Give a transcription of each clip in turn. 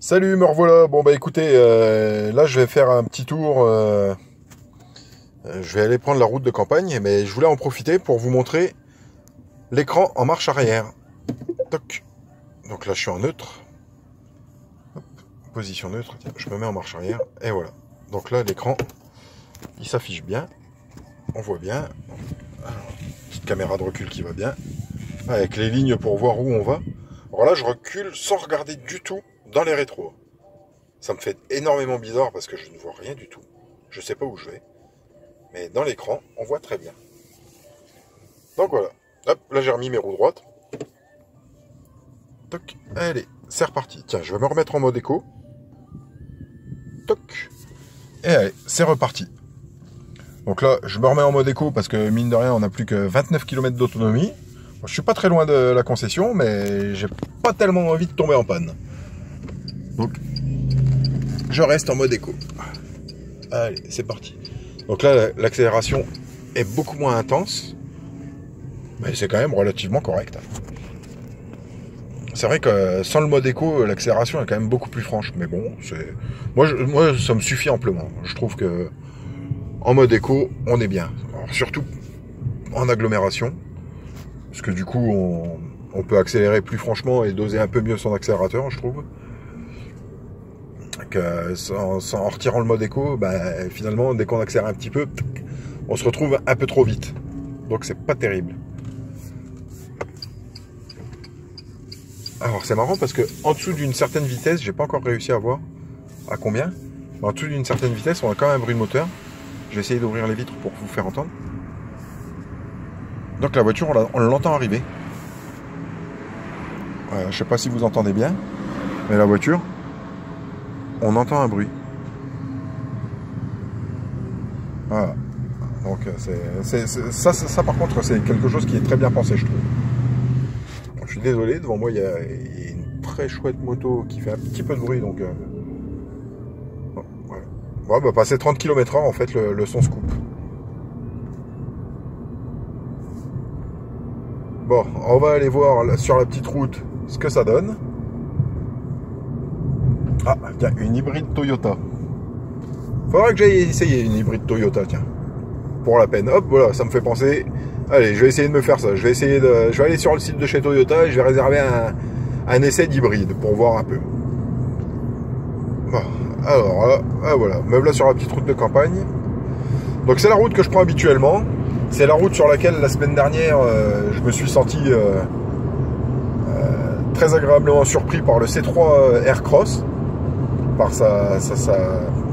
Salut, me revoilà. Bon bah écoutez, là je vais faire un petit tour. Je vais aller prendre la route de campagne, mais je voulais en profiter pour vous montrer l'écran en marche arrière. Toc. Donc là je suis en neutre. Hop, position neutre. Tiens, je me mets en marche arrière et voilà. Donc là l'écran, il s'affiche bien. On voit bien. Alors, petite caméra de recul qui va bien. Avec les lignes pour voir où on va. Alors là je recule sans regarder du tout dans les rétros. Ça me fait énormément bizarre parce que je ne vois rien du tout. Je sais pas où je vais. Mais dans l'écran, on voit très bien. Donc voilà. Hop, là j'ai remis mes roues droites. Toc. Allez, c'est reparti. Tiens, je vais me remettre en mode éco. Toc. Et allez, c'est reparti. Donc là, je me remets en mode éco parce que mine de rien, on n'a plus que 29 km d'autonomie. Bon, je suis pas très loin de la concession, mais j'ai pas tellement envie de tomber en panne. Donc, je reste en mode éco. Allez, c'est parti. Donc là, l'accélération est beaucoup moins intense, mais c'est quand même relativement correct. C'est vrai que sans le mode éco, l'accélération est quand même beaucoup plus franche. Mais bon, c'est moi, ça me suffit amplement. Je trouve que en mode éco, on est bien. Alors, surtout en agglomération, parce que du coup, on peut accélérer plus franchement et doser un peu mieux son accélérateur, je trouve. En retirant le mode éco, bah, finalement, dès qu'on accélère un petit peu, on se retrouve un peu trop vite. Donc c'est pas terrible. Alors c'est marrant parce que en dessous d'une certaine vitesse, j'ai pas encore réussi à voir à combien. Mais en dessous d'une certaine vitesse, on a quand même un bruit de moteur. Je vais essayer d'ouvrir les vitres pour vous faire entendre. Donc la voiture, on l'entend arriver. Je sais pas si vous entendez bien, mais la voiture, on entend un bruit. Voilà. Donc ça par contre c'est quelque chose qui est très bien pensé, je trouve. Je suis désolé, devant moi il y a une très chouette moto qui fait un petit peu de bruit, donc voilà. Bon, bah, passer 30 km/h en fait le son se coupe. Bon, on va aller voir là, sur la petite route ce que ça donne. Ah, tiens, une hybride Toyota. Faudra que j'aille essayer une hybride Toyota, tiens. Pour la peine. Hop, voilà, ça me fait penser. Allez, je vais essayer de me faire ça. Je vais aller sur le site de chez Toyota et je vais réserver un essai d'hybride pour voir un peu. Bon, alors là, voilà, me voilà sur la petite route de campagne. Donc c'est la route que je prends habituellement. C'est la route sur laquelle la semaine dernière je me suis senti très agréablement surpris par le C3 Aircross, par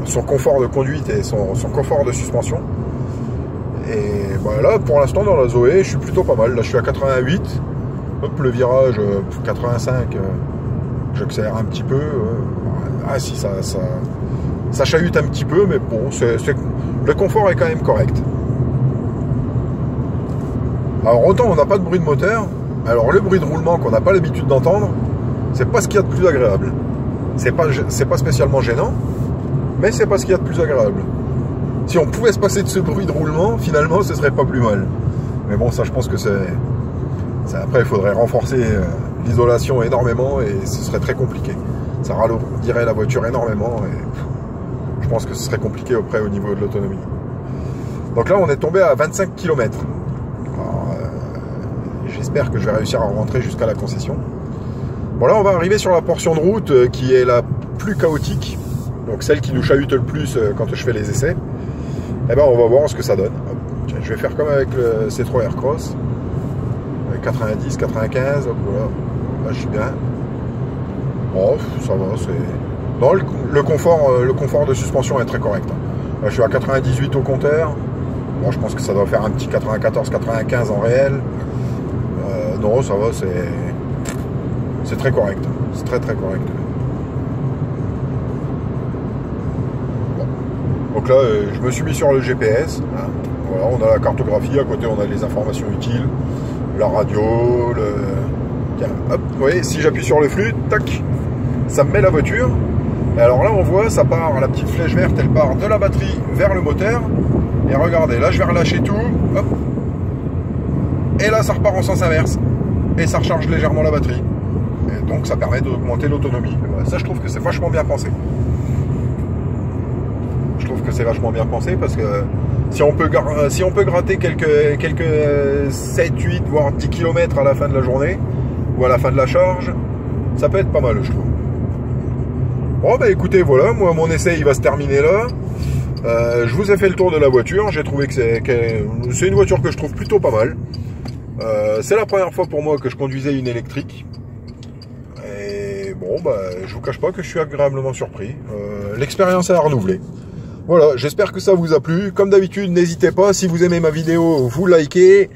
son confort de conduite et son confort de suspension. Et bah là, pour l'instant, dans la Zoé, je suis plutôt pas mal. Là, je suis à 88. Hop, le virage 85, j'accélère un petit peu. Ah si, ça chahute un petit peu, mais bon, le confort est quand même correct. Alors, autant on n'a pas de bruit de moteur, alors le bruit de roulement qu'on n'a pas l'habitude d'entendre, c'est pas ce qu'il y a de plus agréable. C'est pas spécialement gênant, mais c'est pas ce qu'il y a de plus agréable. Si on pouvait se passer de ce bruit de roulement, finalement, ce serait pas plus mal. Mais bon, ça, je pense que après, il faudrait renforcer l'isolation énormément et ce serait très compliqué. Ça ralourdirait la voiture énormément et je pense que ce serait compliqué après au niveau de l'autonomie. Donc là, on est tombé à 25 km. J'espère que je vais réussir à rentrer jusqu'à la concession. Bon, là, on va arriver sur la portion de route qui est la plus chaotique. Donc celle qui nous chahute le plus quand je fais les essais. Eh ben on va voir ce que ça donne. Tiens, je vais faire comme avec le C3 Aircross. 90, 95, hop, voilà. Là je suis bien. Bon, ça va, c'est. Non, le confort de suspension est très correct. Là je suis à 98 au compteur. Bon, je pense que ça doit faire un petit 94, 95 en réel. Non, ça va, c'est très correct. C'est très très correct. Donc là, je me suis mis sur le GPS. Voilà, on a la cartographie, à côté on a les informations utiles, la radio, Tiens, hop, vous voyez, si j'appuie sur le flux, tac, ça me met la voiture. Et alors là, on voit, ça part, la petite flèche verte, elle part de la batterie vers le moteur. Et regardez, là, je vais relâcher tout, hop. Et là, ça repart en sens inverse. Et ça recharge légèrement la batterie. Et donc ça permet d'augmenter l'autonomie. Ça, je trouve que c'est vachement bien pensé. Je trouve que c'est vachement bien pensé parce que si on peut gratter quelques 7, 8, voire 10 km à la fin de la journée ou à la fin de la charge, ça peut être pas mal, je trouve. Bon, bah écoutez, voilà, moi mon essai il va se terminer là. Je vous ai fait le tour de la voiture. J'ai trouvé que c'est une voiture que je trouve plutôt pas mal. C'est la première fois pour moi que je conduisais une électrique. Et bon, bah, je vous cache pas que je suis agréablement surpris. L'expérience est à renouveler. Voilà, j'espère que ça vous a plu. Comme d'habitude, n'hésitez pas, si vous aimez ma vidéo, vous likez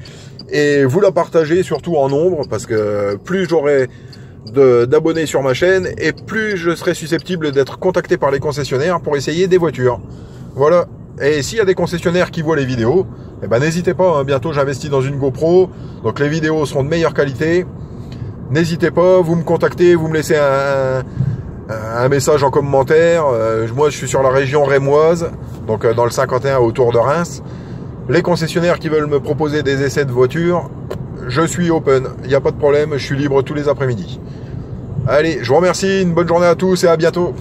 et vous la partagez, surtout en nombre, parce que plus j'aurai d'abonnés sur ma chaîne et plus je serai susceptible d'être contacté par les concessionnaires pour essayer des voitures. Voilà. Et s'il y a des concessionnaires qui voient les vidéos, eh ben n'hésitez pas, hein. Bientôt j'investis dans une GoPro, donc les vidéos seront de meilleure qualité. N'hésitez pas, vous me contactez, vous me laissez un message en commentaire. Moi je suis sur la région rémoise, donc dans le 51 autour de Reims. Les concessionnaires qui veulent me proposer des essais de voitures, je suis open, il n'y a pas de problème, je suis libre tous les après-midi. Allez, je vous remercie, une bonne journée à tous et à bientôt.